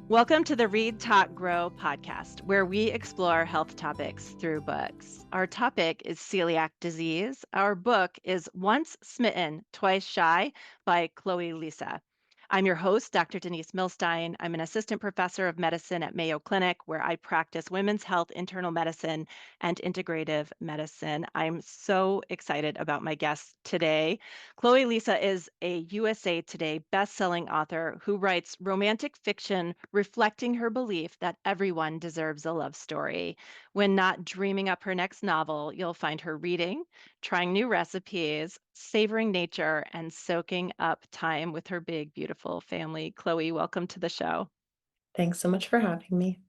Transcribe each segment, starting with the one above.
Welcome to the Read, Talk, Grow podcast, where we explore health topics through books. Our topic is celiac disease. Our book is Once Smitten, Twice Shy by Chloe Liese. I'm your host, Dr. Denise Millstine. I'm an assistant professor of medicine at Mayo Clinic, where I practice women's health, internal medicine, and integrative medicine. I'm so excited about my guest today. Chloe Liese is a USA Today bestselling author who writes romantic fiction reflecting her belief that everyone deserves a love story. When not dreaming up her next novel, you'll find her reading, trying new recipes, savoring nature, and soaking up time with her big, beautiful family. Chloe, welcome to the show. Thanks so much for having me.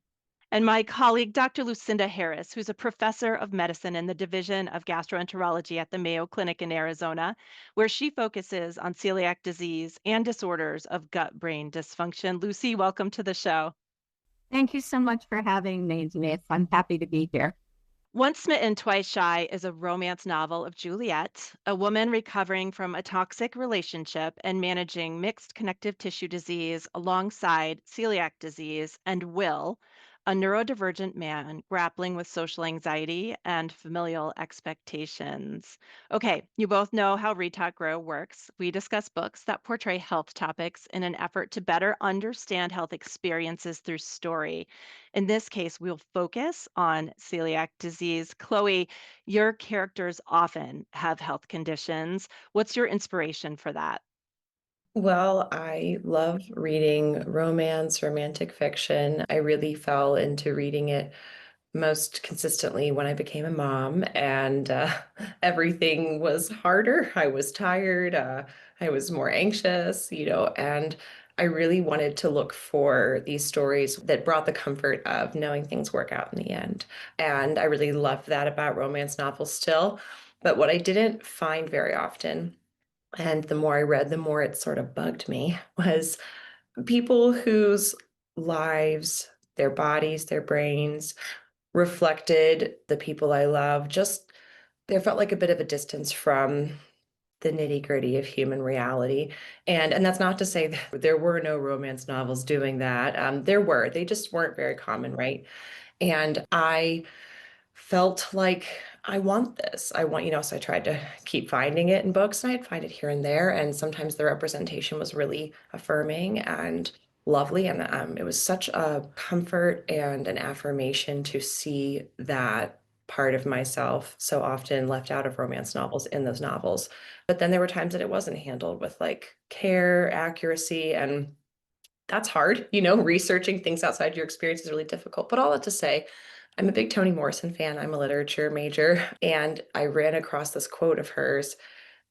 And my colleague, Dr. Lucinda Harris, who's a professor of medicine in the Division of Gastroenterology at the Mayo Clinic in Arizona, where she focuses on celiac disease and disorders of gut-brain dysfunction. Lucy, welcome to the show. Thank you so much for having me, Denise. I'm happy to be here. Once Smitten, Twice Shy is a romance novel of Juliet, a woman recovering from a toxic relationship and managing mixed connective tissue disease alongside celiac disease, and Will, a neurodivergent man grappling with social anxiety and familial expectations. Okay, you both know how Read Talk Grow works. We discuss books that portray health topics in an effort to better understand health experiences through story. In this case, we'll focus on celiac disease. Chloe, your characters often have health conditions. What's your inspiration for that? Well, I love reading romance, romantic fiction. I really fell into reading it most consistently when I became a mom, and everything was harder. I was tired, I was more anxious, and I really wanted to look for these stories that brought the comfort of knowing things work out in the end. And I really love that about romance novels still. But what I didn't find very often, and the more I read, the more it sort of bugged me, was people whose lives, their bodies, their brains reflected the people I love. Just there felt like a bit of a distance from the nitty-gritty of human reality. And that's not to say that there were no romance novels doing that. There were, they just weren't very common, right? And I felt like I want this. I want, so I tried to keep finding it in books, and I'd find it here and there. And sometimes the representation was really affirming and lovely. And it was such a comfort and an affirmation to see that part of myself so often left out of romance novels in those novels. But then there were times that it wasn't handled with like care, accuracy, and that's hard. Researching things outside your experience is really difficult. But all that to say, I'm a big Toni Morrison fan. I'm a literature major, and I ran across this quote of hers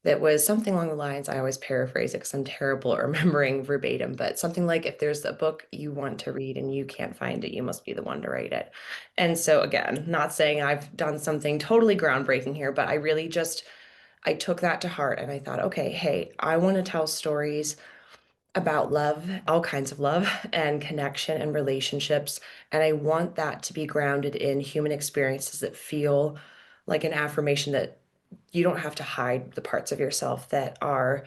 that was something along the lines, I always paraphrase it because I'm terrible at remembering verbatim, but something like, if there's a book you want to read and you can't find it, you must be the one to write it. And so again, not saying I've done something totally groundbreaking here, but I took that to heart and I thought, okay, hey, I want to tell stories about love, all kinds of love and connection and relationships. And I want that to be grounded in human experiences that feel like an affirmation that you don't have to hide the parts of yourself that are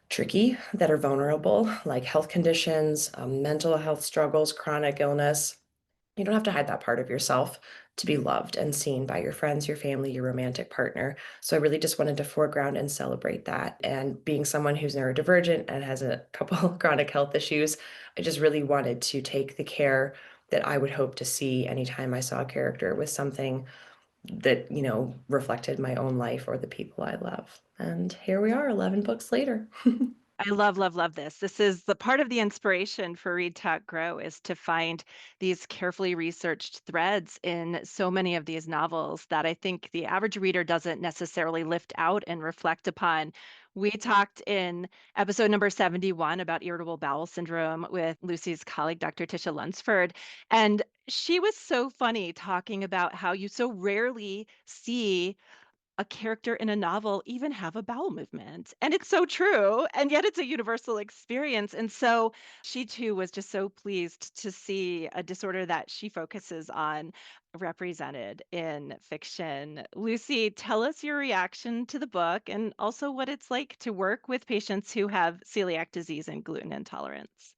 tricky, that are vulnerable, like health conditions, mental health struggles, chronic illness. You don't have to hide that part of yourself to be loved and seen by your friends, your family, your romantic partner. So I really just wanted to foreground and celebrate that. And being someone who's neurodivergent and has a couple of chronic health issues, I just really wanted to take the care that I would hope to see anytime I saw a character with something that, reflected my own life or the people I love. And here we are, 11 books later. I love, love, love this. This is the part of the inspiration for Read, Talk, Grow is to find these carefully researched threads in so many of these novels that I think the average reader doesn't necessarily lift out and reflect upon. We talked in episode number 71 about irritable bowel syndrome with Lucy's colleague, Dr. Tisha Lunsford. And she was so funny talking about how you so rarely see a character in a novel even have a bowel movement. And it's so true. And yet it's a universal experience. And so she too was just so pleased to see a disorder that she focuses on represented in fiction. Lucy, tell us your reaction to the book and also what it's like to work with patients who have celiac disease and gluten intolerance.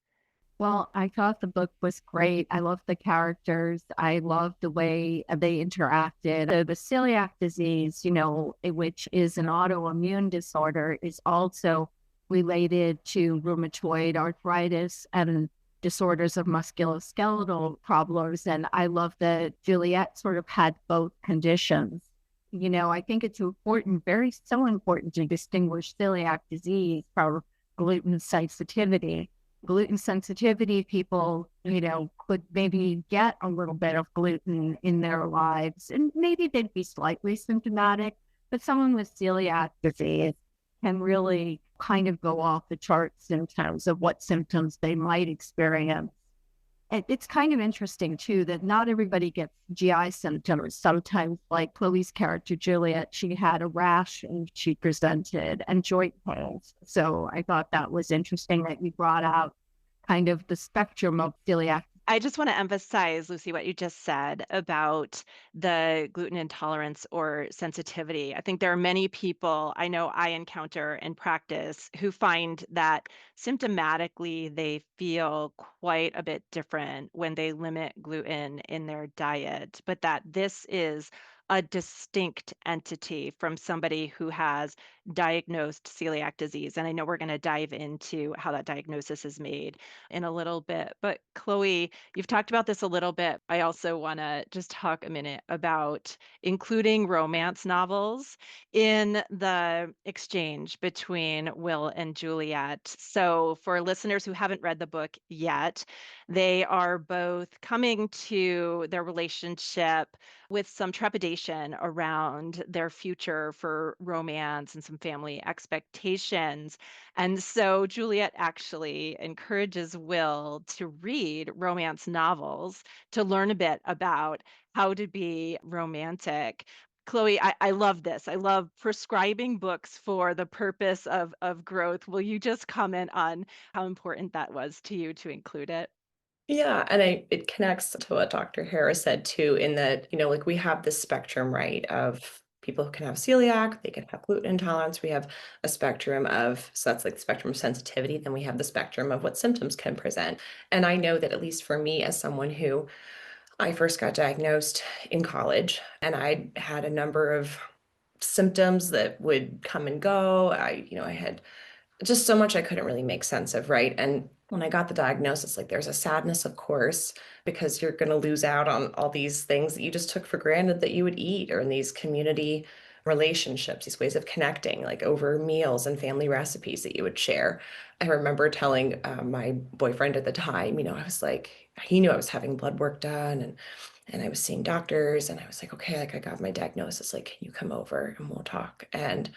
Well, I thought the book was great. I loved the characters. I loved the way they interacted. The celiac disease, which is an autoimmune disorder, is also related to rheumatoid arthritis and disorders of musculoskeletal problems. And I love that Juliet sort of had both conditions. I think it's important, so important to distinguish celiac disease from gluten sensitivity. Gluten sensitivity people, could maybe get a little bit of gluten in their lives and maybe they'd be slightly symptomatic, but someone with celiac disease can really kind of go off the charts in terms of what symptoms they might experience. It's kind of interesting, too, that not everybody gets GI symptoms. Sometimes, like Chloe's character, Juliet, she had a rash and she presented and joint pains. So I thought that was interesting that you brought out kind of the spectrum of celiac. I just want to emphasize, Lucy, what you just said about the gluten intolerance or sensitivity. I think there are many people I know I encounter in practice who find that symptomatically they feel quite a bit different when they limit gluten in their diet, but that this is a distinct entity from somebody who has diagnosed celiac disease. And I know we're going to dive into how that diagnosis is made in a little bit. But Chloe, you've talked about this a little bit. I also want to just talk a minute about including romance novels in the exchange between Will and Juliet. So, for listeners who haven't read the book yet, they are both coming to their relationship with some trepidation around their future for romance and some family expectations. And so Juliet actually encourages Will to read romance novels to learn a bit about how to be romantic. Chloe, I love this. I love prescribing books for the purpose of growth. Will you just comment on how important that was to you to include it? Yeah, and it connects to what Dr. Harris said too, in that, like we have this spectrum, right, of people who can have celiac, they can have gluten intolerance. We have a spectrum of, so that's like the spectrum of sensitivity. Then we have the spectrum of what symptoms can present. And I know that at least for me, as someone who I first got diagnosed in college, and I had a number of symptoms that would come and go. I had just so much I couldn't really make sense of, right? And when I got the diagnosis, like there's a sadness, of course, because you're going to lose out on all these things that you just took for granted that you would eat, or in these community relationships, these ways of connecting, like over meals and family recipes that you would share. I remember telling my boyfriend at the time, I was like, he knew I was having blood work done, and I was seeing doctors, and I was like, okay, like I got my diagnosis, like, can you come over and we'll talk? And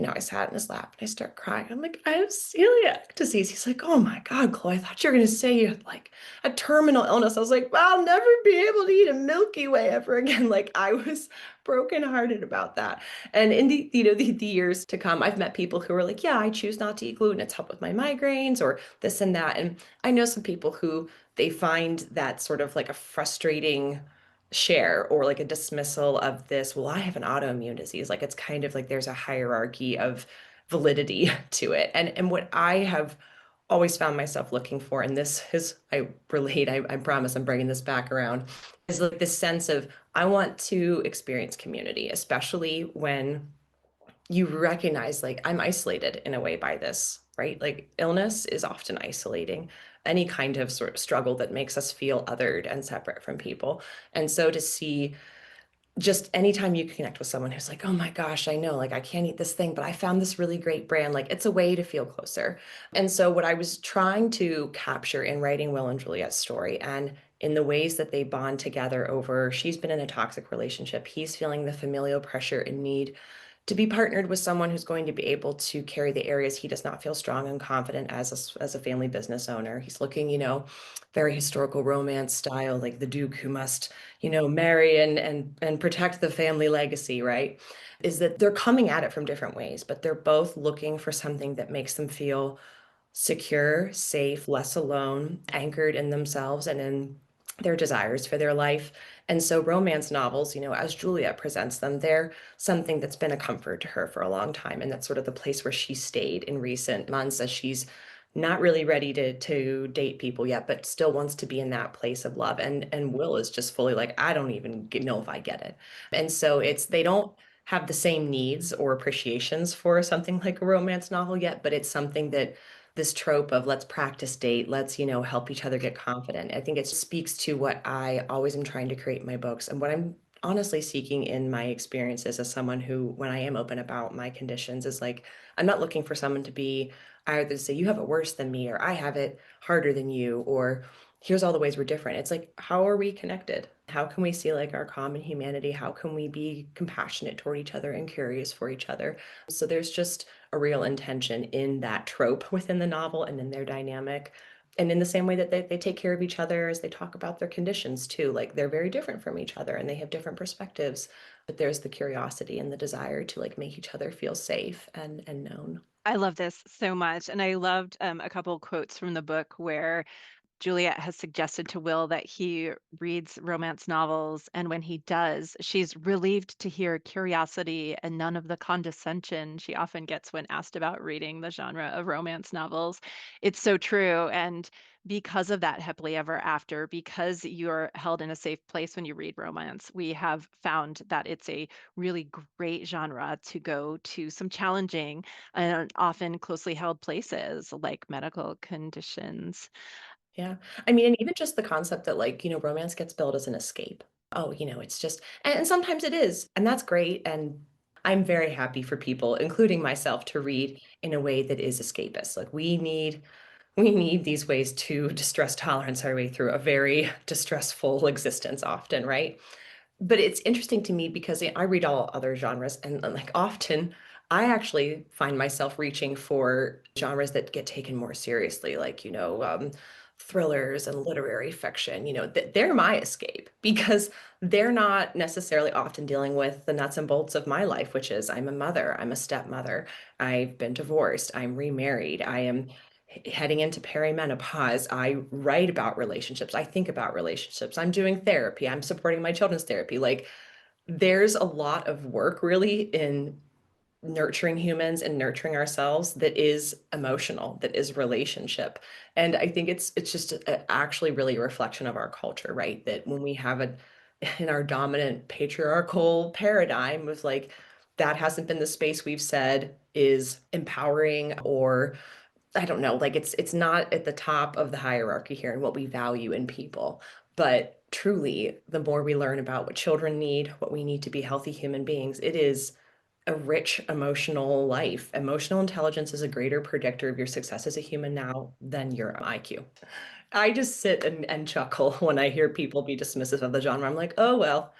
I sat in his lap and I start crying. I'm like, I have celiac disease. He's like, oh my God, Chloe, I thought you were going to say you had like a terminal illness. I was like, well, I'll never be able to eat a Milky Way ever again. Like I was brokenhearted about that. And in the years to come, I've met people who are like, yeah, I choose not to eat gluten. It's helped with my migraines or this and that. And I know some people who they find that sort of like a frustrating share or like a dismissal of this, well, I have an autoimmune disease. Like it's kind of like there's a hierarchy of validity to it. And what I have always found myself looking for, and this is, I relate, I promise I'm bringing this back around, is like this sense of I want to experience community, especially when you recognize like I'm isolated in a way by this, right? Like illness is often isolating. Any kind of sort of struggle that makes us feel othered and separate from people. And so to see just anytime you connect with someone who's like, oh my gosh, I know, like I can't eat this thing, but I found this really great brand, like it's a way to feel closer. And so what I was trying to capture in writing Will and Juliet's story and in the ways that they bond together over, she's been in a toxic relationship, he's feeling the familial pressure and need to be partnered with someone who's going to be able to carry the areas he does not feel strong and confident as a family business owner. He's looking, very historical romance style, like the Duke who must, marry and protect the family legacy, right? Is that they're coming at it from different ways, but they're both looking for something that makes them feel secure, safe, less alone, anchored in themselves and in their desires for their life. And so romance novels, as Juliet presents them, they're something that's been a comfort to her for a long time. And that's sort of the place where she stayed in recent months as she's not really ready to date people yet, but still wants to be in that place of love. And Will is just fully like, I don't even know if I get it. And so it's they don't have the same needs or appreciations for something like a romance novel yet, but it's something that this trope of let's practice date, let's, help each other get confident. I think it speaks to what I always am trying to create in my books and what I'm honestly seeking in my experiences as someone who, when I am open about my conditions, is like, I'm not looking for someone to be either say you have it worse than me or I have it harder than you or here's all the ways we're different. It's like, how are we connected? How can we see like our common humanity? How can we be compassionate toward each other and curious for each other? So there's just a real intention in that trope within the novel and in their dynamic. And in the same way that they take care of each other as they talk about their conditions too, like they're very different from each other and they have different perspectives, but there's the curiosity and the desire to like make each other feel safe and known. I love this so much. And I loved a couple quotes from the book where Juliet has suggested to Will that he reads romance novels, and when he does, she's relieved to hear curiosity and none of the condescension she often gets when asked about reading the genre of romance novels. It's so true. And because of that happily ever after, because you're held in a safe place when you read romance, we have found that it's a really great genre to go to some challenging and often closely held places like medical conditions. Yeah. I mean, and even just the concept that like, romance gets billed as an escape. Oh, it's just, and sometimes it is, and that's great. And I'm very happy for people, including myself, to read in a way that is escapist. Like we need these ways to distress tolerance our way through a very distressful existence often, right? But it's interesting to me because I read all other genres and like often I actually find myself reaching for genres that get taken more seriously, like, thrillers and literary fiction, they're my escape because they're not necessarily often dealing with the nuts and bolts of my life, which is I'm a mother, I'm a stepmother, I've been divorced, I'm remarried, I am heading into perimenopause. I write about relationships. I think about relationships. I'm doing therapy. I'm supporting my children's therapy. Like there's a lot of work really in nurturing humans and nurturing ourselves that is emotional, that is relationship. And I think it's just actually really a reflection of our culture, right? That when we have a in our dominant patriarchal paradigm of like that hasn't been the space we've said is empowering or I don't know, like it's not at the top of the hierarchy here and what we value in people. But truly, the more we learn about what children need, what we need to be healthy human beings, it is a rich emotional life. Emotional intelligence is a greater predictor of your success as a human now than your IQ. I just sit and chuckle when I hear people be dismissive of the genre. I'm like, oh well,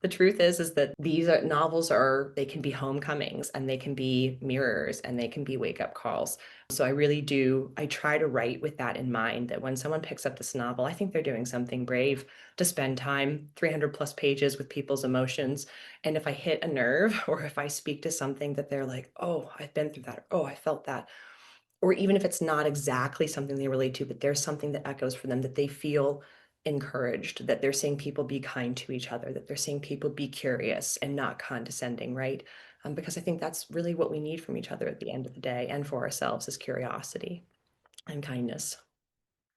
the truth is that these novels they can be homecomings and they can be mirrors and they can be wake up calls. So I try to write with that in mind that when someone picks up this novel, I think they're doing something brave to spend time, 300 plus pages with people's emotions. And if I hit a nerve or if I speak to something that they're like, oh, I've been through that, or, oh, I felt that, or even if it's not exactly something they relate to, but there's something that echoes for them that they feel encouraged, that they're seeing people be kind to each other, that they're seeing people be curious and not condescending, right? Because I think that's really what we need from each other at the end of the day and for ourselves is curiosity and kindness.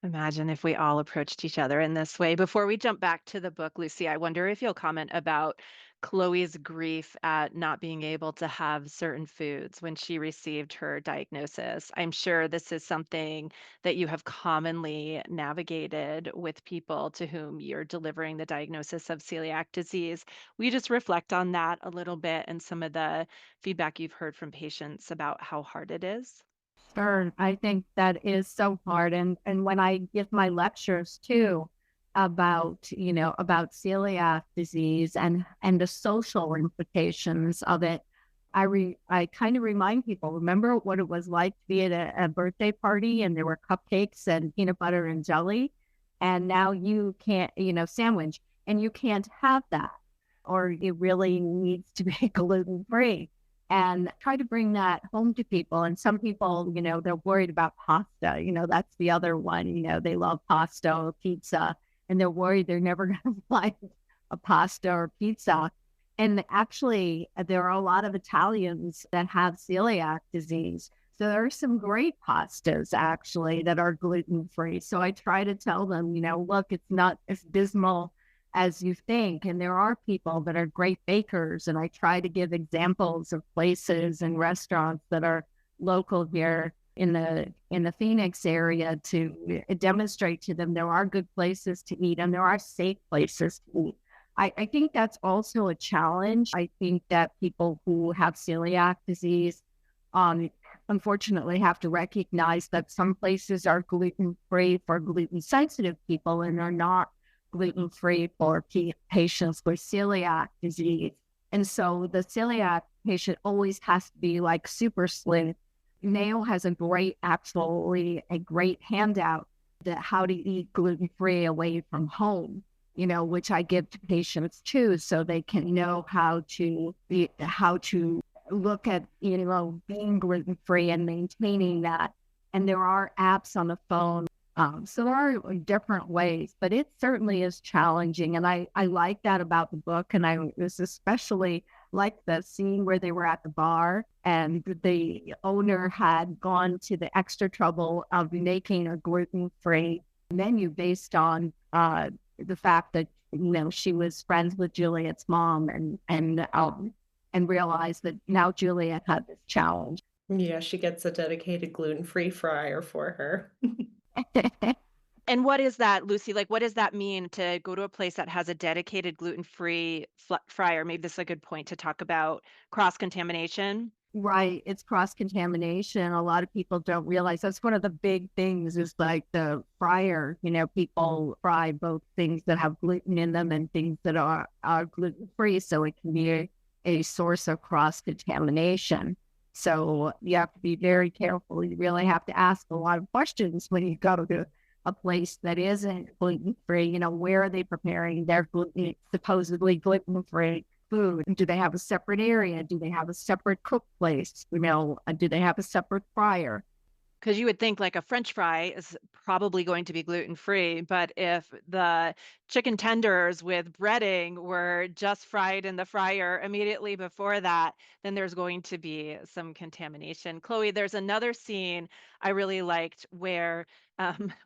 Imagine if we all approached each other in this way. Before we jump back to the book, Lucy, I wonder if you'll comment about Chloe's grief at not being able to have certain foods when she received her diagnosis. I'm sure this is something that you have commonly navigated with people to whom you're delivering the diagnosis of celiac disease. Will you just reflect on that a little bit and some of the feedback you've heard from patients about how hard it is? Sure. I think that is so hard. And when I give my lectures too about celiac disease and the social implications of it, I kind of remind people, remember what it was like to be at a birthday party and there were cupcakes and peanut butter and jelly, and now you can't, sandwich, and you can't have that, or it really needs to be gluten free and try to bring that home to people. And some people, they're worried about pasta. That's the other one. They love pasta or pizza, and they're worried they're never going to find a pasta or pizza. And actually, there are a lot of Italians that have celiac disease. So there are some great pastas actually that are gluten free. So I try to tell them, look, it's not as dismal as you think. And there are people that are great bakers. And I try to give examples of places and restaurants that are local here in the Phoenix area to demonstrate to them there are good places to eat and there are safe places to eat. I think that's also a challenge. I think that people who have celiac disease, um, unfortunately, have to recognize that some places are gluten-free for gluten-sensitive people and are not gluten-free for patients with celiac disease. And so the celiac patient always has to be like super slim. Mayo has absolutely a great handout that how to eat gluten-free away from home, which I give to patients too, so they can know how to look at, being gluten-free and maintaining that. And there are apps on the phone. So there are different ways, but it certainly is challenging. And I like that about the book. And I was especially like the scene where they were at the bar and the owner had gone to the extra trouble of making a gluten-free menu based on the fact that, she was friends with Juliet's mom and realized that now Juliet had this challenge. Yeah, she gets a dedicated gluten-free fryer for her. And what is that, Lucy? Like, what does that mean to go to a place that has a dedicated gluten-free fryer? Maybe this is a good point to talk about cross-contamination. Right. It's cross-contamination. A lot of people don't realize that's one of the big things is like the fryer. People fry both things that have gluten in them and things that are gluten-free. So it can be a source of cross-contamination. So you have to be very careful. You really have to ask a lot of questions when you go to a place that isn't gluten-free. Where are they preparing their supposedly gluten-free food? Do they have a separate area? Do they have a separate cook place? Do they have a separate fryer? Because you would think like a French fry is probably going to be gluten-free, but if the chicken tenders with breading were just fried in the fryer immediately before that, then there's going to be some contamination. Chloe, there's another scene I really liked where,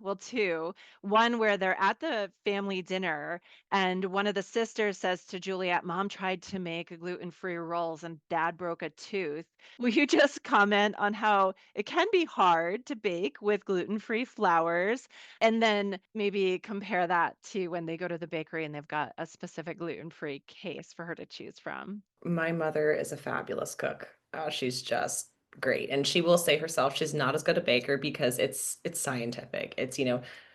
well, two. One where they're at the family dinner and one of the sisters says to Juliet, Mom tried to make gluten-free rolls and Dad broke a tooth. Will you just comment on how it can be hard to bake with gluten-free flours, and then maybe compare that to when they go to the bakery and they've got a specific gluten-free case for her to choose from? My mother is a fabulous cook. She's just great. And she will say herself she's not as good a baker because it's scientific. It's,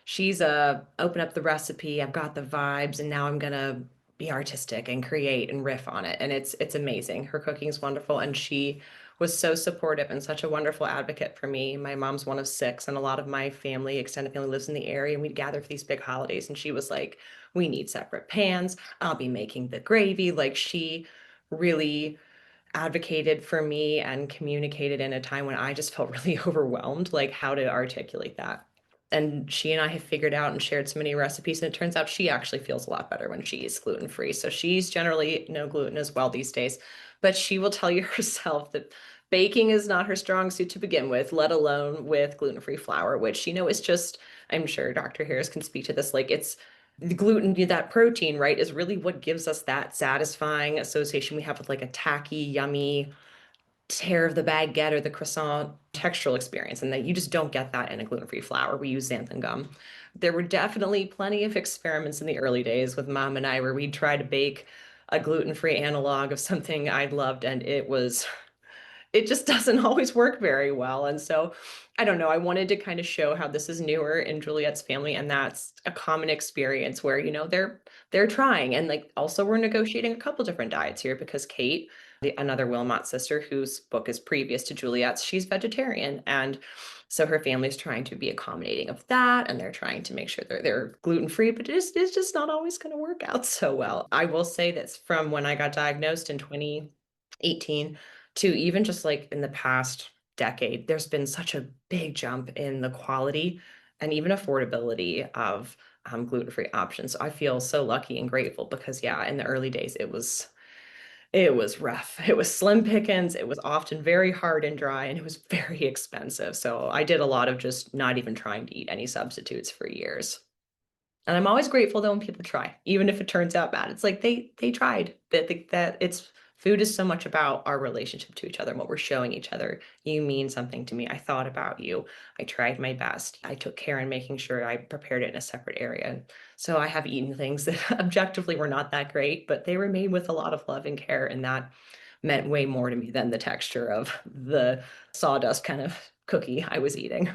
she's open up the recipe, I've got the vibes, and now I'm gonna be artistic and create and riff on it. And it's amazing. Her cooking's wonderful. And she was so supportive and such a wonderful advocate for me. My mom's one of six, and a lot of my family, extended family, lives in the area, and we'd gather for these big holidays. And she was like, we need separate pans. I'll be making the gravy. Like she really advocated for me and communicated in a time when I just felt really overwhelmed, like how to articulate that. And she and I have figured out and shared so many recipes, and it turns out she actually feels a lot better when she is gluten free. So she's generally no gluten as well these days, but she will tell you herself that baking is not her strong suit to begin with, let alone with gluten free flour, which, is just, I'm sure Dr. Harris can speak to this, like it's the gluten, that protein, right, is really what gives us that satisfying association we have with like a tacky, yummy tear of the baguette or the croissant textural experience, and that you just don't get that in a gluten-free flour. We use xanthan gum. There were definitely plenty of experiments in the early days with Mom and I where we'd try to bake a gluten-free analog of something I loved, and it just doesn't always work very well. And so I don't know, I wanted to kind of show how this is newer in Juliet's family, and that's a common experience where, they're trying. And like also we're negotiating a couple different diets here because Kate, another Wilmot sister whose book is previous to Juliet's, she's vegetarian. And so her family's trying to be accommodating of that, and they're trying to make sure they're gluten-free, but it's just not always going to work out so well. I will say that from when I got diagnosed in 2018 to even just like in the past decade, there's been such a big jump in the quality and even affordability of gluten-free options. So I feel so lucky and grateful because yeah, in the early days, It was rough. It was slim pickings. It was often very hard and dry, and it was very expensive. So I did a lot of just not even trying to eat any substitutes for years. And I'm always grateful though when people try, even if it turns out bad. It's like they tried. That it's food is so much about our relationship to each other and what we're showing each other. You mean something to me. I thought about you. I tried my best. I took care in making sure I prepared it in a separate area. So I have eaten things that objectively were not that great, but they were made with a lot of love and care, and that meant way more to me than the texture of the sawdust kind of cookie I was eating.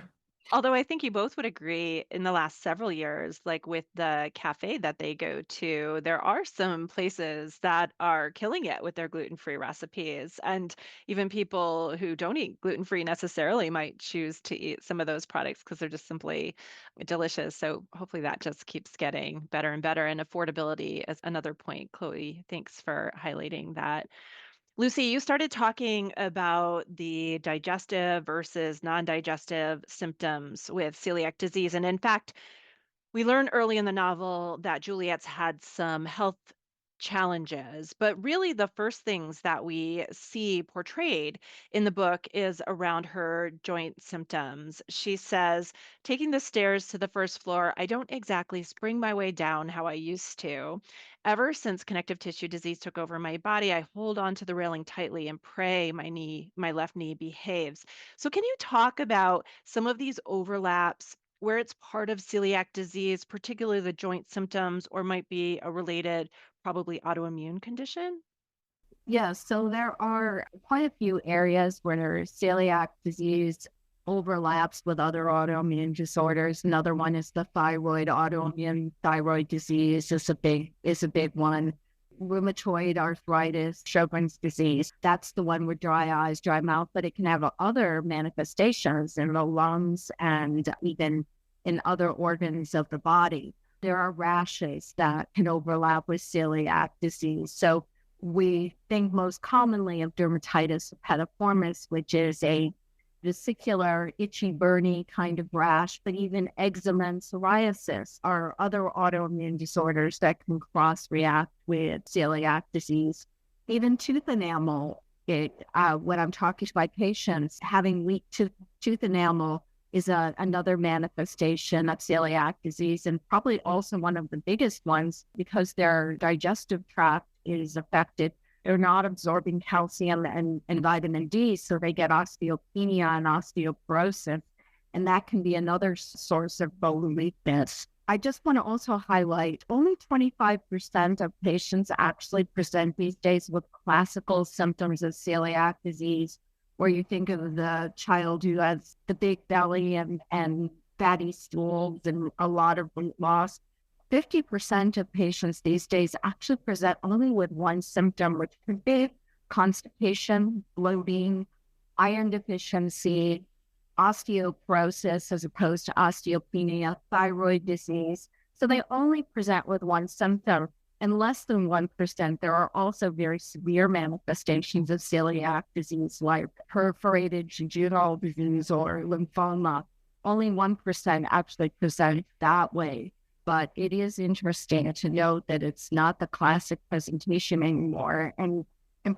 Although I think you both would agree in the last several years, like with the cafe that they go to, there are some places that are killing it with their gluten-free recipes. And even people who don't eat gluten-free necessarily might choose to eat some of those products because they're just simply delicious. So hopefully that just keeps getting better and better. And affordability is another point. Chloe, thanks for highlighting that. Lucy, you started talking about the digestive versus non-digestive symptoms with celiac disease. And in fact, we learn early in the novel that Juliet's had some health challenges, but really the first things that we see portrayed in the book is around her joint symptoms. She says, taking the stairs to the first floor, I don't exactly spring my way down how I used to. Ever since connective tissue disease took over my body, I hold on to the railing tightly and pray my left knee behaves. So can you talk about some of these overlaps where it's part of celiac disease, particularly the joint symptoms, or might be a related, probably autoimmune condition? Yeah, so there are quite a few areas where celiac disease overlaps with other autoimmune disorders. Another one is the autoimmune thyroid disease is a big one. Rheumatoid arthritis, Sjogren's disease. That's the one with dry eyes, dry mouth, but it can have other manifestations in the lungs and even in other organs of the body. There are rashes that can overlap with celiac disease. So we think most commonly of dermatitis herpetiformis, which is a vesicular, itchy, burny kind of rash, but even eczema and psoriasis are other autoimmune disorders that can cross-react with celiac disease. Even tooth enamel, when I'm talking to my patients, having weak tooth enamel is another manifestation of celiac disease, and probably also one of the biggest ones because their digestive tract is affected. They're not absorbing calcium and vitamin D, so they get osteopenia and osteoporosis, and that can be another source of bone weakness. I just want to also highlight only 25% of patients actually present these days with classical symptoms of celiac disease, where you think of the child who has the big belly and fatty stools and a lot of weight loss. 50% of patients these days actually present only with one symptom, which could be constipation, bloating, iron deficiency, osteoporosis as opposed to osteopenia, thyroid disease. So they only present with one symptom. And less than 1%, there are also very severe manifestations of celiac disease, like perforated jejunal disease or lymphoma. Only 1% actually present that way. But it is interesting to note that it's not the classic presentation anymore. And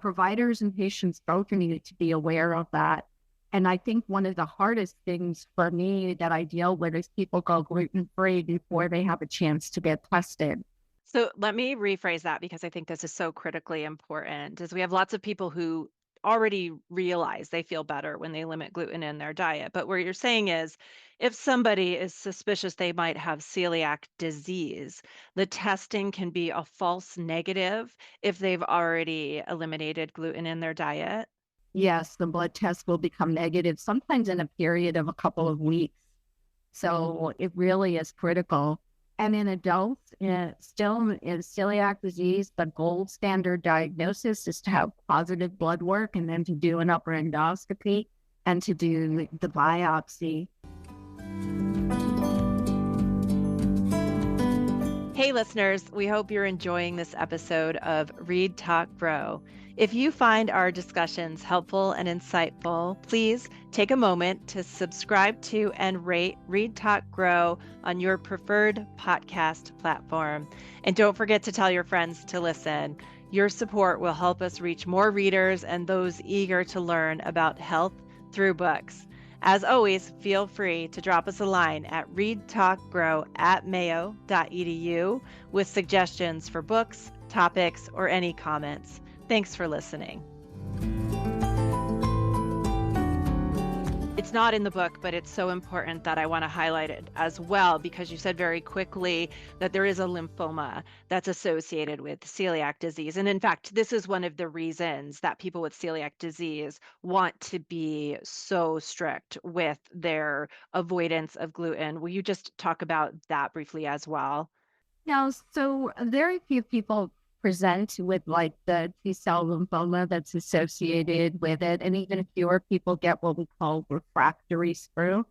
providers and patients both need to be aware of that. And I think one of the hardest things for me that I deal with is people go gluten-free before they have a chance to get tested. So let me rephrase that because I think this is so critically important, is we have lots of people who already realize they feel better when they limit gluten in their diet. But what you're saying is if somebody is suspicious they might have celiac disease, the testing can be a false negative if they've already eliminated gluten in their diet. Yes, the blood test will become negative, sometimes in a period of a couple of weeks. So it really is critical. And in adults, still in celiac disease, the gold standard diagnosis is to have positive blood work and then to do an upper endoscopy and to do the biopsy. Hey, listeners, we hope you're enjoying this episode of Read, Talk, Grow. If you find our discussions helpful and insightful, please take a moment to subscribe to and rate Read, Talk, Grow on your preferred podcast platform. And don't forget to tell your friends to listen. Your support will help us reach more readers and those eager to learn about health through books. As always, feel free to drop us a line at readtalkgrow@mayo.edu with suggestions for books, topics, or any comments. Thanks for listening. It's not in the book, but it's so important that I want to highlight it as well, because you said very quickly that there is a lymphoma that's associated with celiac disease. And in fact, this is one of the reasons that people with celiac disease want to be so strict with their avoidance of gluten. Will you just talk about that briefly as well? Now, so very few people present with like the T-cell lymphoma that's associated with it, and even fewer people get what we call refractory sprue.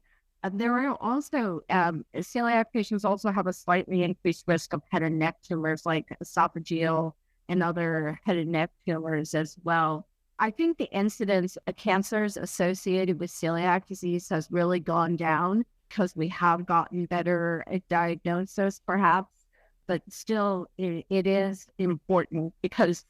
There are also celiac patients also have a slightly increased risk of head and neck tumors like esophageal and other head and neck tumors as well. I think the incidence of cancers associated with celiac disease has really gone down because we have gotten better at diagnosis, perhaps, but still it is important because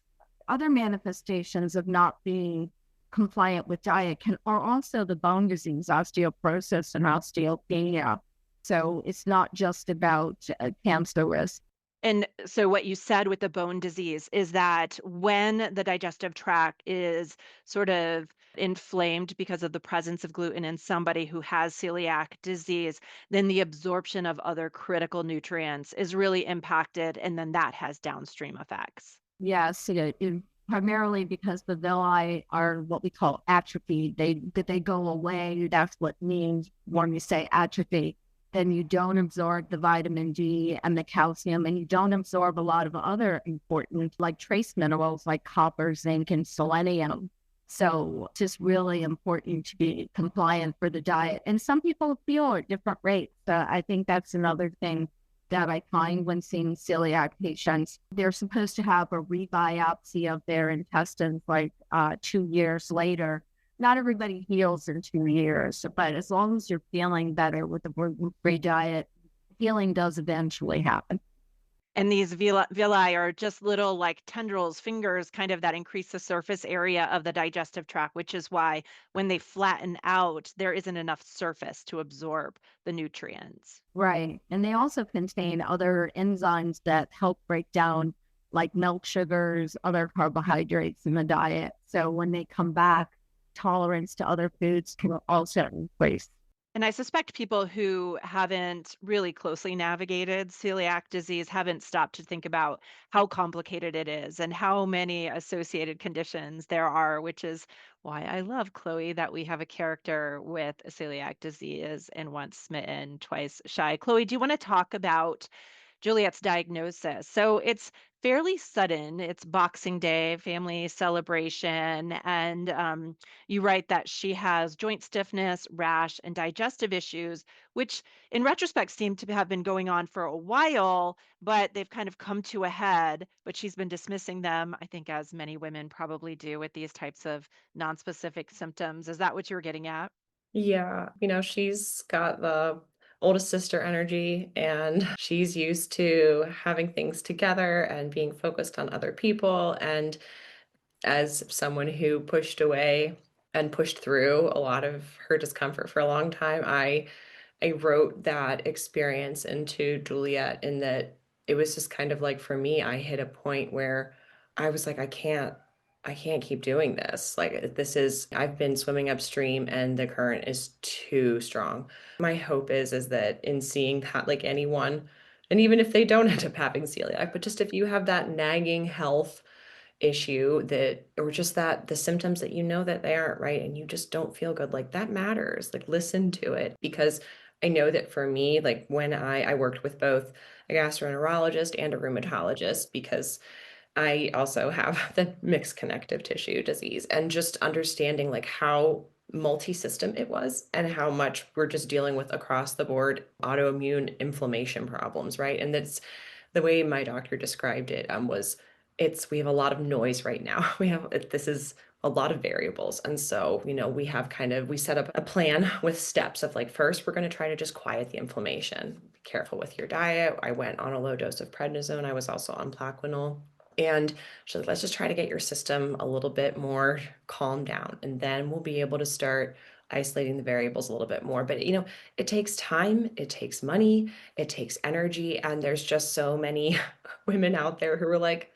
other manifestations of not being compliant with diet are also the bone disease, osteoporosis and osteopenia. So it's not just about cancer risk. And so what you said with the bone disease is that when the digestive tract is sort of inflamed because of the presence of gluten in somebody who has celiac disease, then the absorption of other critical nutrients is really impacted, and then that has downstream effects. Yes, primarily because the villi are what we call atrophy. They go away. That's what means when we say atrophy. Then you don't absorb the vitamin D and the calcium, and you don't absorb a lot of other important like trace minerals like copper, zinc, and selenium. So it's just really important to be compliant for the diet. And some people feel at different rates. I think that's another thing that I find when seeing celiac patients. They're supposed to have a rebiopsy of their intestines like 2 years later. Not everybody heals in 2 years, but as long as you're feeling better with a gluten-free diet, healing does eventually happen. And these villi are just little like tendrils, fingers, kind of that increase the surface area of the digestive tract, which is why when they flatten out, there isn't enough surface to absorb the nutrients. Right. And they also contain other enzymes that help break down like milk sugars, other carbohydrates in the diet. So when they come back, tolerance to other foods can also increase. And I suspect people who haven't really closely navigated celiac disease haven't stopped to think about how complicated it is and how many associated conditions there are, which is why I love, Chloe, that we have a character with a celiac disease and Once Smitten, Twice Shy. Chloe, do you want to talk about Juliet's diagnosis? So it's fairly sudden. It's Boxing Day, family celebration, and you write that she has joint stiffness, rash, and digestive issues, which in retrospect seem to have been going on for a while, but they've kind of come to a head. But she's been dismissing them, I think, as many women probably do with these types of nonspecific symptoms. Is that what you were getting at? Yeah, she's got the oldest sister energy and she's used to having things together and being focused on other people. And as someone who pushed away and pushed through a lot of her discomfort for a long time, I wrote that experience into Juliet in that it was just kind of like for me, I hit a point where I was like, I can't keep doing this. Like I've been swimming upstream and the current is too strong. My hope is that in seeing that, like anyone, and even if they don't end up having celiac, but just if you have that nagging health issue that, or just that the symptoms that that they aren't right and you just don't feel good, like that matters. Like listen to it, because I know that for me, like when I worked with both a gastroenterologist and a rheumatologist because I also have the mixed connective tissue disease, and just understanding like how multi-system it was and how much we're just dealing with across the board autoimmune inflammation problems, right? And that's the way my doctor described it, was we have a lot of noise right now. This is a lot of variables. And so, we set up a plan with steps of like, first, we're going to try to just quiet the inflammation. Be careful with your diet. I went on a low dose of prednisone. I was also on Plaquenil. And she's like, let's just try to get your system a little bit more calmed down. And then we'll be able to start isolating the variables a little bit more. But, it takes time, it takes money, it takes energy. And there's just so many women out there who are like,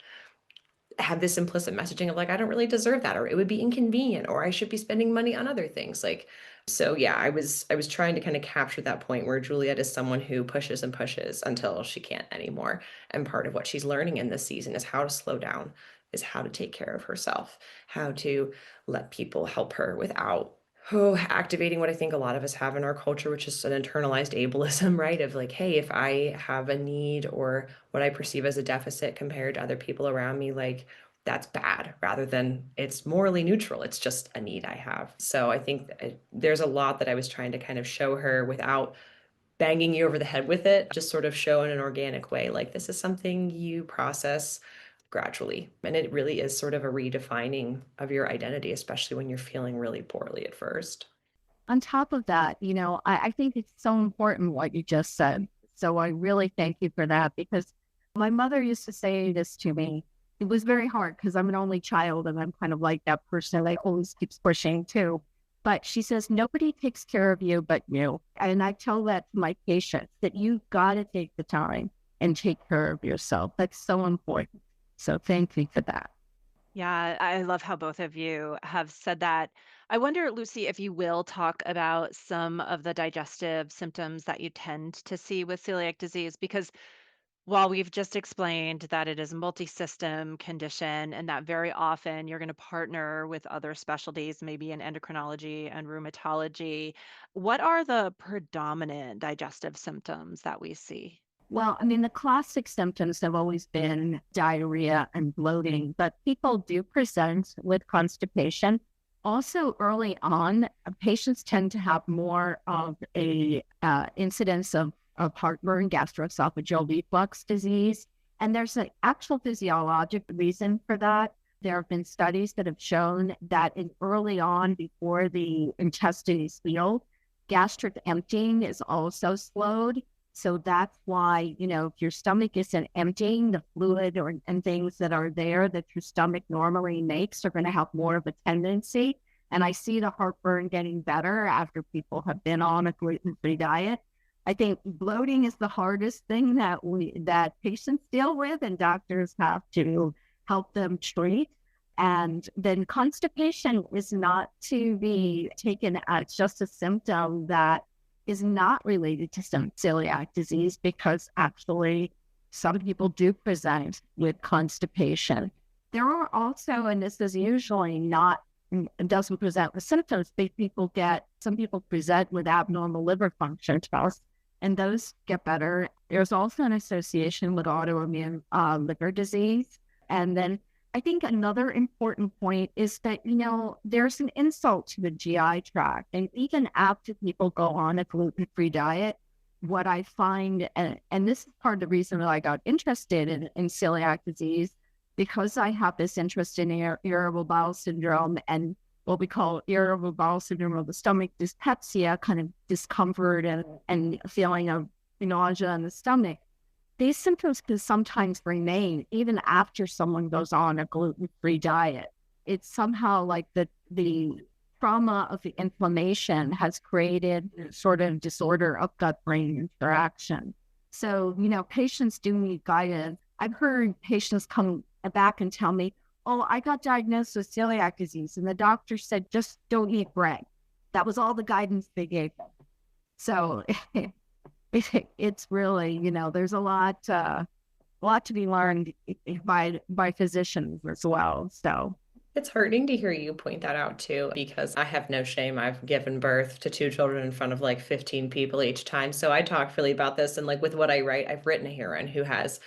have this implicit messaging of like, I don't really deserve that, or it would be inconvenient, or I should be spending money on other things. Like, so yeah, I was trying to kind of capture that point where Juliet is someone who pushes and pushes until she can't anymore. And part of what she's learning in this season is how to slow down, is how to take care of herself, how to let people help her without activating what I think a lot of us have in our culture, which is an internalized ableism, right? Of like, hey, if I have a need or what I perceive as a deficit compared to other people around me, like that's bad, rather than it's morally neutral. It's just a need I have. So I think there's a lot that I was trying to kind of show her without banging you over the head with it, just sort of show in an organic way, like this is something you process gradually. And it really is sort of a redefining of your identity, especially when you're feeling really poorly at first. On top of that, I think it's so important what you just said. So I really thank you for that, because my mother used to say this to me. It was very hard because I'm an only child and I'm kind of like that person that always keeps pushing too. But she says, nobody takes care of you but you. And I tell that to my patients, that you've got to take the time and take care of yourself. That's so important. So thank you for that. Yeah, I love how both of you have said that. I wonder, Lucy, if you will talk about some of the digestive symptoms that you tend to see with celiac disease, because while we've just explained that it is a multi-system condition and that very often you're going to partner with other specialties, maybe in endocrinology and rheumatology, what are the predominant digestive symptoms that we see? Well, I mean, the classic symptoms have always been diarrhea and bloating, but people do present with constipation. Also, early on, patients tend to have more of a incidence of heartburn, gastroesophageal reflux disease. And there's an actual physiologic reason for that. There have been studies that have shown that early on, before the intestine is healed, gastric emptying is also slowed. So that's why, if your stomach isn't emptying, the fluid and things that are there that your stomach normally makes are going to have more of a tendency. And I see the heartburn getting better after people have been on a gluten-free diet. I think bloating is the hardest thing that patients deal with, and doctors have to help them treat. And then constipation is not to be taken as just a symptom that is not related to some celiac disease, because actually some people do present with constipation. There are also, and this is usually not, doesn't present with symptoms, but some people present with abnormal liver function tests, and those get better. There's also an association with autoimmune liver disease. And then I think another important point is that, there's an insult to the GI tract. And even after people go on a gluten-free diet, what I find, and this is part of the reason that I got interested in celiac disease, because I have this interest in irritable bowel syndrome and what we call irritable bowel syndrome of the stomach, dyspepsia, kind of discomfort and feeling of nausea in the stomach. These symptoms can sometimes remain even after someone goes on a gluten-free diet. It's somehow like the trauma of the inflammation has created sort of disorder of gut-brain interaction. So, patients do need guidance. I've heard patients come back and tell me, oh, I got diagnosed with celiac disease, and the doctor said, just don't eat bread. That was all the guidance they gave them. So it's really, there's a lot to be learned by physicians as well. So It's heartening to hear you point that out too, because I have no shame. I've given birth to two children in front of like 15 people each time. So I talk freely about this. And like with what I write, I've written a heroine who has,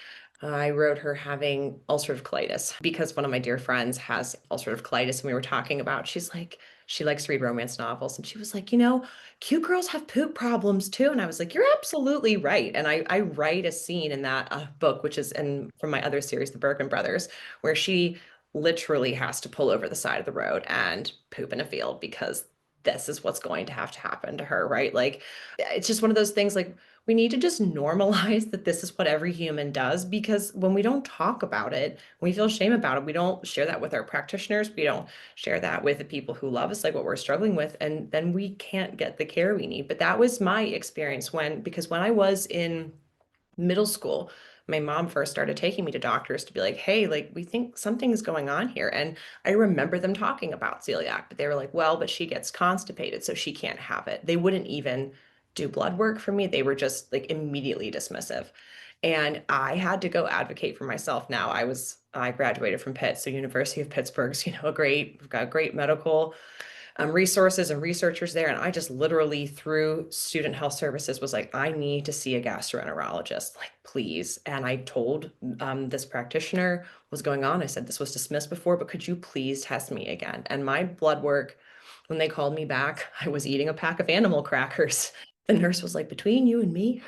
I wrote her having ulcerative colitis because one of my dear friends has ulcerative colitis. And we were talking about, she's like, she likes to read romance novels. And she was like, cute girls have poop problems too. And I was like, you're absolutely right. And I write a scene in that book, which is from my other series, The Bergman Brothers, where she literally has to pull over the side of the road and poop in a field because this is what's going to have to happen to her, right? Like, it's just one of those things, like, we need to just normalize that this is what every human does, because when we don't talk about it, we feel shame about it. We don't share that with our practitioners. We don't share that with the people who love us, like what we're struggling with. And then we can't get the care we need. But that was my experience because when I was in middle school, my mom first started taking me to doctors to be like, hey, like, we think something's going on here. And I remember them talking about celiac, but they were like, well, but she gets constipated, so she can't have it. They wouldn't even do blood work for me. They were just like immediately dismissive. And I had to go advocate for myself. Now I graduated from Pitt, so University of Pittsburgh's, we've got great medical resources and researchers there. And I just literally, through student health services, was like, I need to see a gastroenterologist, like, please. And I told this practitioner what was going on. I said, this was dismissed before, but could you please test me again? And my blood work, when they called me back, I was eating a pack of animal crackers. The nurse was like, between you and me,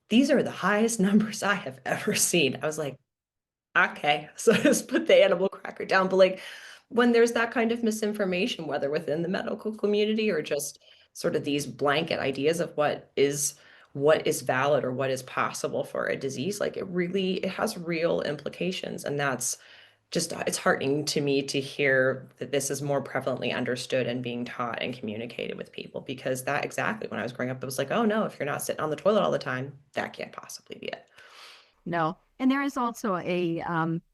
these are the highest numbers I have ever seen. I was like, okay, so just put the animal cracker down. But like, when there's that kind of misinformation, whether within the medical community or just sort of these blanket ideas of what is valid or what is possible for a disease, like, it has real implications. And that's just, it's heartening to me to hear that this is more prevalently understood and being taught and communicated with people, because that exactly, when I was growing up, it was like, oh no, if you're not sitting on the toilet all the time, that can't possibly be it. No. And there is also a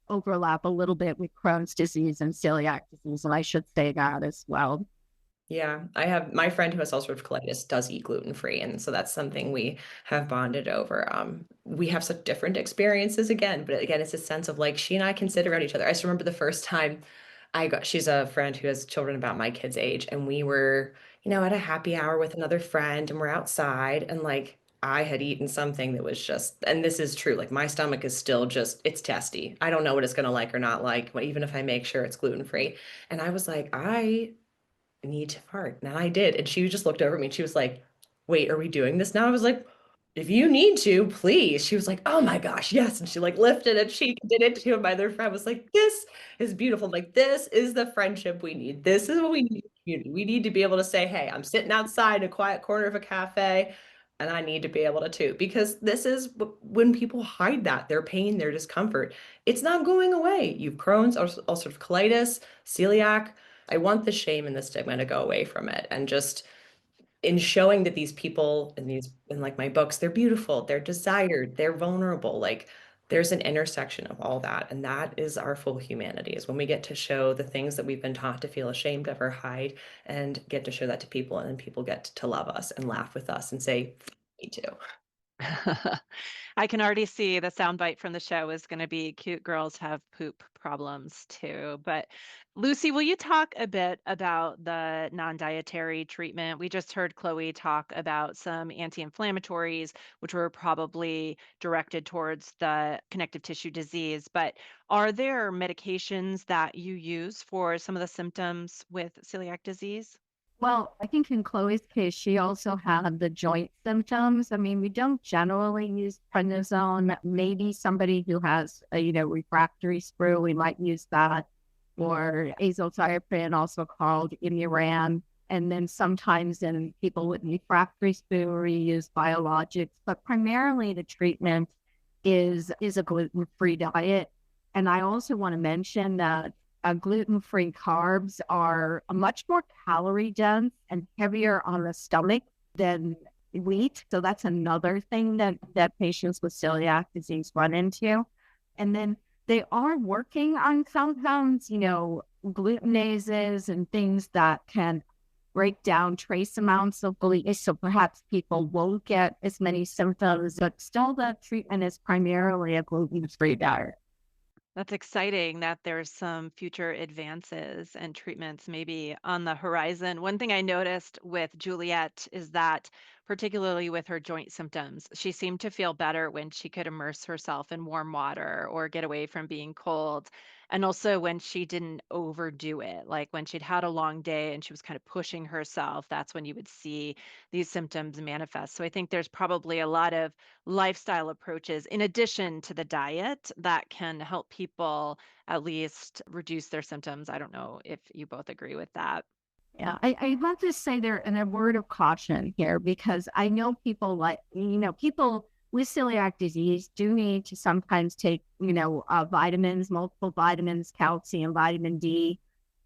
overlap a little bit with Crohn's disease and celiac disease. And I should say that as well. Yeah, I have my friend who has ulcerative colitis does eat gluten-free, and so that's something we have bonded over. We have such different experiences again, but again, it's a sense of like, she and I consider out each other. I just remember the first time she's a friend who has children about my kid's age, and we were, at a happy hour with another friend, and we're outside, and like, I had eaten something that was just, and this is true, like, my stomach is still just, it's testy. I don't know what it's gonna like or not like, even if I make sure it's gluten-free. And I was like, I need to fart. And I did. And she just looked over at me and she was like, wait, are we doing this now? I was like, if you need to, please. She was like, oh my gosh, yes. And she like lifted a cheek and did it too. And my other friend was like, this is beautiful. I'm like, this is the friendship we need. This is what we need in the community. We need to be able to say, hey, I'm sitting outside in a quiet corner of a cafe and I need to be able to too. Because this is when people hide that, their pain, their discomfort, it's not going away. You've Crohn's, ulcerative colitis, celiac. I want the shame and the stigma to go away from it. And just in showing that these people in like my books, they're beautiful, they're desired, they're vulnerable. Like, there's an intersection of all that. And that is our full humanity, is when we get to show the things that we've been taught to feel ashamed of or hide, and get to show that to people. And then people get to love us and laugh with us and say, me too. I can already see the soundbite from the show is going to be cute girls have poop problems too. But Lucy, will you talk a bit about the non-dietary treatment? We just heard Chloe talk about some anti-inflammatories, which were probably directed towards the connective tissue disease. But are there medications that you use for some of the symptoms with celiac disease? Well, I think in Chloe's case, she also had the joint symptoms. I mean, we don't generally use prednisone. Maybe somebody who has a, refractory sprue, we might use that, or azathioprine, also called Imuran. And then sometimes in people with refractory sprue, we use biologics. But primarily the treatment is a gluten-free diet. And I also want to mention that gluten-free carbs are much more calorie dense and heavier on the stomach than wheat. So that's another thing that patients with celiac disease run into. And then they are working on compounds, glutenases and things that can break down trace amounts of gluten. So perhaps people won't get as many symptoms, but still the treatment is primarily a gluten-free diet. That's exciting that there's some future advances and treatments maybe on the horizon. One thing I noticed with Juliet is that, particularly with her joint symptoms, she seemed to feel better when she could immerse herself in warm water or get away from being cold. And also when she didn't overdo it, like when she'd had a long day and she was kind of pushing herself, that's when you would see these symptoms manifest. So I think there's probably a lot of lifestyle approaches in addition to the diet that can help people at least reduce their symptoms. I don't know if you both agree with that. Yeah, I want to say there and a word of caution here because I know people people with celiac disease do need to sometimes take, vitamins, multiple vitamins, calcium, vitamin D,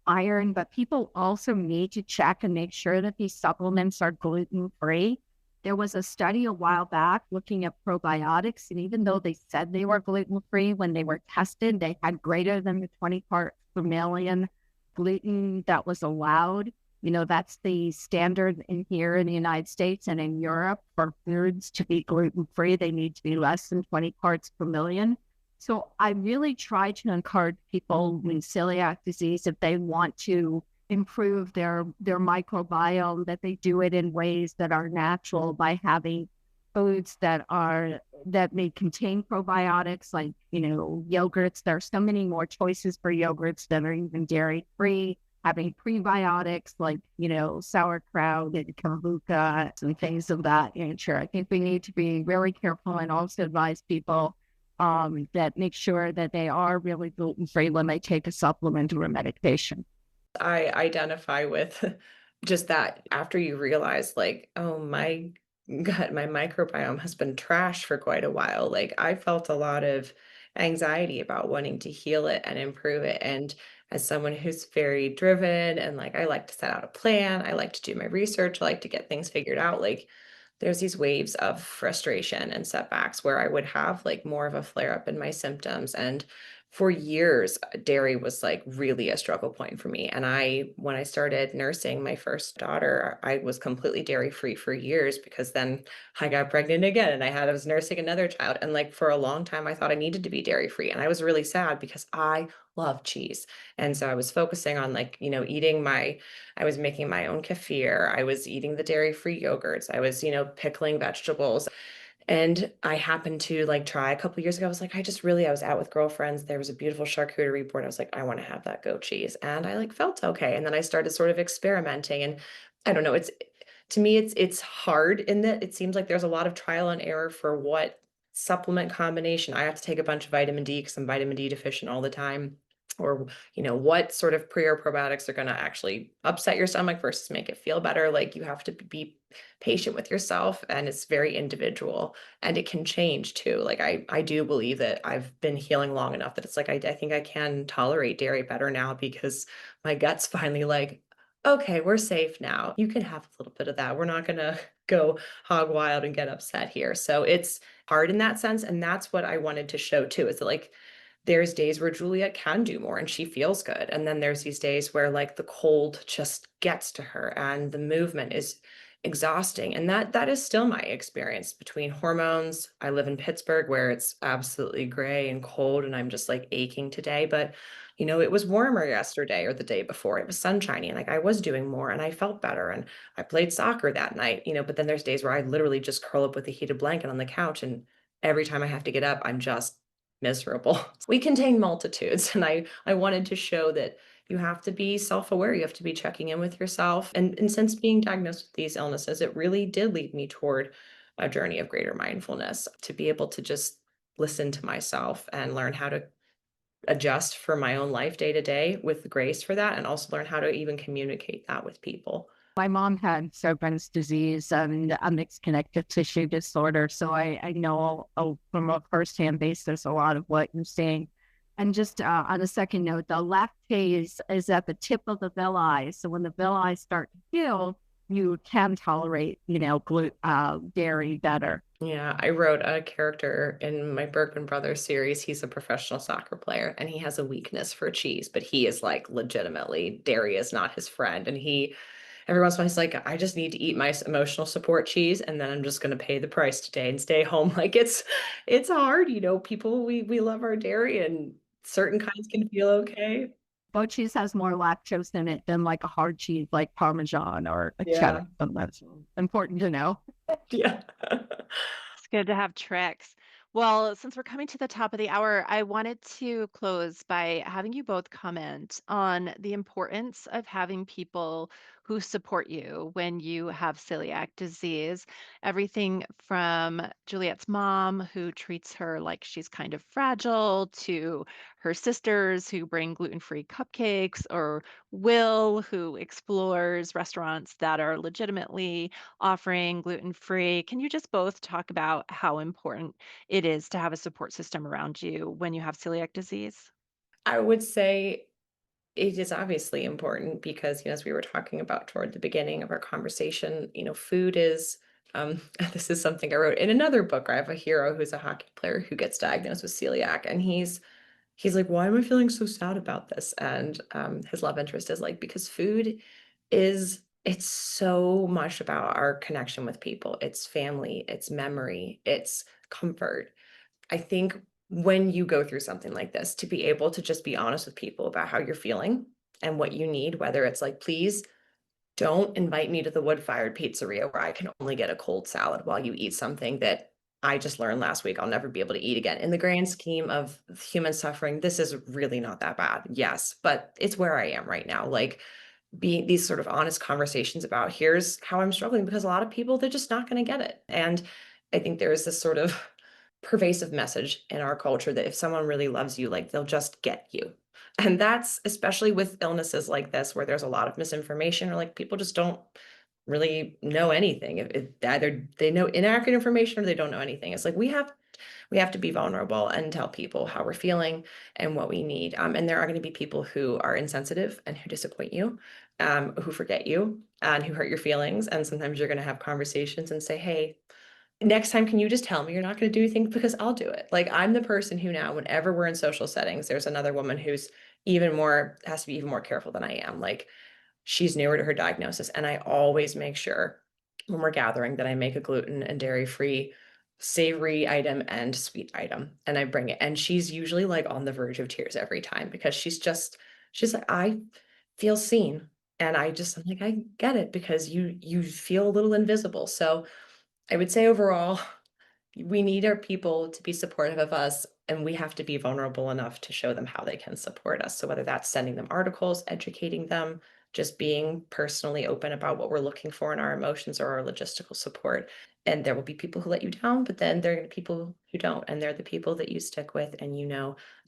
iron, but people also need to check and make sure that these supplements are gluten free. There was a study a while back looking at probiotics, and even though they said they were gluten free, when they were tested, they had greater than the 20 parts per million gluten that was allowed. That's the standard in here in the United States and in Europe for foods to be gluten free. They need to be less than 20 parts per million. So I really try to encourage people with celiac disease, if they want to improve their microbiome, that they do it in ways that are natural by having foods that may contain probiotics, like, yogurts. There are so many more choices for yogurts that are even dairy free, having prebiotics like, sauerkraut and kombucha and things of that nature. I think we need to be really careful and also advise people that make sure that they are really gluten free when they take a supplement or a medication. I identify with just that after you realize, like, oh my God, my microbiome has been trashed for quite a while. Like, I felt a lot of anxiety about wanting to heal it and improve it. And as someone who's very driven and like, I like to set out a plan, I like to do my research, I like to get things figured out. Like, there's these waves of frustration and setbacks where I would have like more of a flare up in my symptoms. And for years, dairy was like really a struggle point for me. And when I started nursing my first daughter, I was completely dairy free for years because then I got pregnant again and I was nursing another child. And like for a long time, I thought I needed to be dairy free. And I was really sad because I love cheese. And so I was focusing on like, I was making my own kefir. I was eating the dairy free yogurts. I was, pickling vegetables. And I happened to like try a couple years ago. I was like, I was out with girlfriends. There was a beautiful charcuterie board. I was like, I want to have that goat cheese. And I like felt okay. And then I started sort of experimenting. And I don't know, to me, it's hard in that it seems like there's a lot of trial and error for what supplement combination. I have to take a bunch of vitamin D because I'm vitamin D deficient all the time. Or, what sort of pre or probiotics are going to actually upset your stomach versus make it feel better. Like you have to be patient with yourself and it's very individual and it can change too. Like I do believe that I've been healing long enough that it's like I think I can tolerate dairy better now because my gut's finally like, okay, we're safe now. You can have a little bit of that. We're not gonna go hog wild and get upset here. So it's hard in that sense. And that's what I wanted to show too, is that like there's days where Juliet can do more and she feels good. And then there's these days where like the cold just gets to her and the movement is exhausting. And that is still my experience between hormones. I live in Pittsburgh where it's absolutely gray and cold and I'm just like aching today. But it was warmer yesterday or the day before. It was sunshiny and like I was doing more and I felt better. And I played soccer that night, but then there's days where I literally just curl up with a heated blanket on the couch and every time I have to get up, I'm just miserable. We contain multitudes, and I wanted to show that you have to be self-aware. You have to be checking in with yourself. And since being diagnosed with these illnesses, it really did lead me toward a journey of greater mindfulness to be able to just listen to myself and learn how to adjust for my own life day to day with grace for that, and also learn how to even communicate that with people. My mom had Sjogren's disease and a mixed connective tissue disorder. So I know from a firsthand basis a lot of what you're saying. And just on a second note, the lactase is at the tip of the villi. So when the villi start to heal, you can tolerate, dairy better. Yeah, I wrote a character in my Bergman Brothers series. He's a professional soccer player and he has a weakness for cheese, but he is like legitimately, dairy is not his friend. And every once in a while, he's like, I just need to eat my emotional support cheese, and then I'm just going to pay the price today and stay home. Like it's hard, people. We love our dairy, and certain kinds can feel okay. Goat cheese has more lactose in it than like a hard cheese like Parmesan or a Yeah, cheddar. So that's important to know. yeah. It's good to have tricks. Well, since we're coming to the top of the hour, I wanted to close by having you both comment on the importance of having people who support you when you have celiac disease. Everything from Juliet's mom, who treats her like she's kind of fragile, to her sisters who bring gluten-free cupcakes, or Will, who explores restaurants that are legitimately offering gluten-free. Can you just both talk about how important it is to have a support system around you when you have celiac disease? I would say it is obviously important because, as we were talking about toward the beginning of our conversation, food is, this is something I wrote in another book. I have a hero who's a hockey player who gets diagnosed with celiac, and he's like, why am I feeling so sad about this? And his love interest is like, because food it's so much about our connection with people. It's family, it's memory, it's comfort. I think when you go through something like this, to be able to just be honest with people about how you're feeling and what you need, whether it's like, please don't invite me to the wood-fired pizzeria where I can only get a cold salad while you eat something that I just learned last week I'll never be able to eat again. In the grand scheme of human suffering, this is really not that bad. Yes, but it's where I am right now. Like, being these sort of honest conversations about here's how I'm struggling, because a lot of people, they're just not going to get it. And I think there is this sort of pervasive message in our culture that if someone really loves you, like they'll just get you. And that's especially with illnesses like this, where there's a lot of misinformation, or like people just don't really know anything. If either they know inaccurate information or they don't know anything. It's like we have to be vulnerable and tell people how we're feeling and what we need. And there are going to be people who are insensitive and who disappoint you, who forget you and who hurt your feelings. And sometimes you're going to have conversations and say, hey, next time, can you just tell me you're not going to do anything, because I'll do it. Like, I'm the person who now, whenever we're in social settings, there's another woman who's has to be even more careful than I am. Like, she's newer to her diagnosis, and I always make sure when we're gathering that I make a gluten and dairy-free savory item and sweet item, and I bring it. And she's usually like on the verge of tears every time, because she's like, I feel seen. And I'm like, I get it, because you feel a little invisible. So I would say overall, we need our people to be supportive of us, and we have to be vulnerable enough to show them how they can support us. So whether that's sending them articles, educating them, just being personally open about what we're looking for in our emotions or our logistical support. And there will be people who let you down, but then there are gonna be people who don't. And they're the people that you stick with, and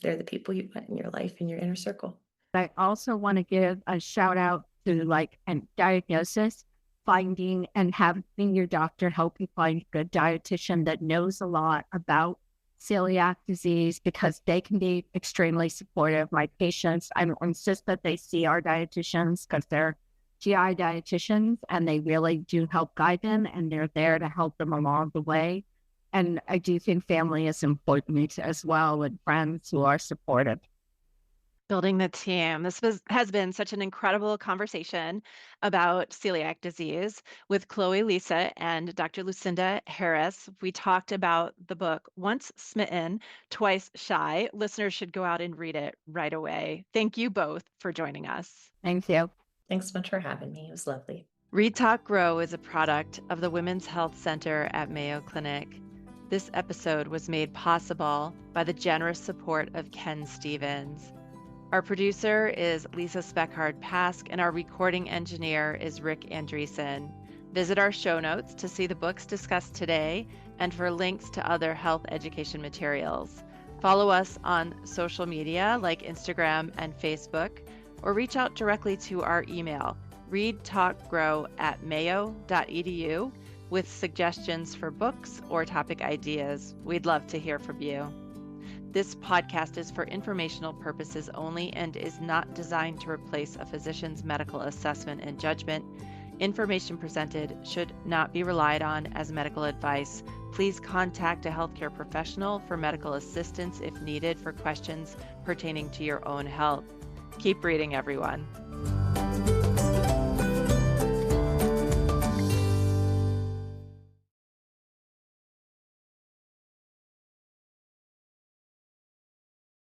they're the people you put in your life, in your inner circle. I also want to give a shout out to like a diagnosis, finding and having your doctor help you find a good dietitian that knows a lot about celiac disease, because they can be extremely supportive. My patients, I insist that they see our dietitians because they're GI dietitians, and they really do help guide them, and they're there to help them along the way. And I do think family is important as well, and friends who are supportive. Building the team. Has been such an incredible conversation about celiac disease with Chloe Liese and Dr. Lucinda Harris. We talked about the book Once Smitten, Twice Shy. Listeners should go out and read it right away. Thank you both for joining us. Thank you. Thanks so much for having me. It was lovely. Read Talk Grow is a product of the Women's Health Center at Mayo Clinic. This episode was made possible by the generous support of Ken Stevens. Our producer is Lisa Speckhard-Pask, and our recording engineer is Rick Andreessen. Visit our show notes to see the books discussed today and for links to other health education materials. Follow us on social media like Instagram and Facebook, or reach out directly to our email, readtalkgrow@mayo.edu, with suggestions for books or topic ideas. We'd love to hear from you. This podcast is for informational purposes only and is not designed to replace a physician's medical assessment and judgment. Information presented should not be relied on as medical advice. Please contact a healthcare professional for medical assistance if needed for questions pertaining to your own health. Keep reading, everyone.